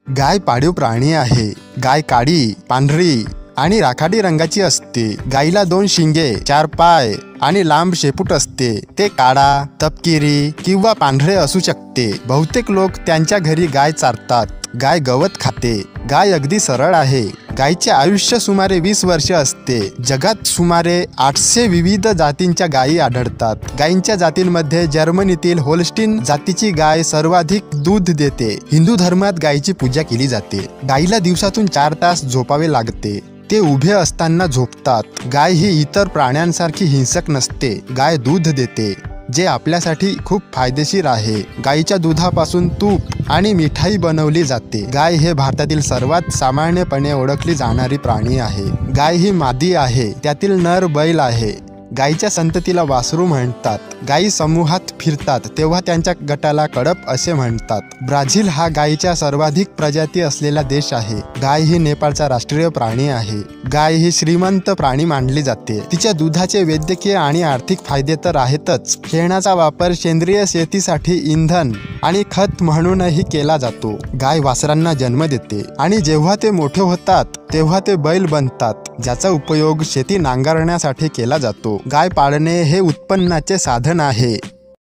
गाय पाळीव प्राणी आहे। गाय काळी, पांढरी आणि राखाडी रंगाची असते। गायीला 2 शिंगे, 4 पाय आणि लांब शेपूट असते। ते काळा, तपकिरी किंवा पांढरे असू शकते। बहुतेक लोक त्यांच्या घरी गाय चारतात। गाय गवत खाते। गाय अगदी सरळ आहे। गायीचे आयुष्य सुमारे 20 वर्षे असते। जगात सुमारे 800 विविध जातींच्या गायी आढळतात। गायींच्या जातींमध्ये जर्मनीतील होल्स्टीन जातीची गाय सर्वाधिक दूध देते। हिंदू धर्मात गायीची पूजा केली जाते। गायीला दिवसातून 4 तास झोपावे लागते। ते उभे असताना झोपतात। गाय ही इतर प्राण्यांसारखी हिंसक नसते। गाय दूध देते, जे आपल्यासाठी खूप फायदेशीर आहे। गायीच्या दुधापासून तूप आणि मिठाई बनवली जाते। गाय हे भारतातील सर्वात सामान्यपणे ओळखली जाणारी प्राणी आहे। गाय ही मादी आहे। त्यातील नर बैल आहे। गायीच्या संततीला वासरू म्हणतात। गायी समूहात फिरतात तेव्हा त्यांच्या गटाला कळप असे म्हणतात। ब्राझील हा गायीच्या सर्वाधिक प्रजाती असलेला देश आहे। गाय ही नेपाळचा राष्ट्रीय प्राणी आहे। गाय ही श्रीमंत प्राणी मानली जाते। तिच्या दुधाचे वैद्यकीय आणि आर्थिक फायदे तर आहेतच। शेणाचा वापर सेंद्रिय शेतीसाठी इंधन आणि खत म्हणूनही केला जातो। गाय वासरांना जन्म देते आणि जेव्हा ते मोठे होतात तेव्हा ते बैल बनतात, ज्याचा उपयोग शेती नांगरण्यासाठी केला जातो। गाय पाळणे हे उत्पन्नाचे साधन आहे।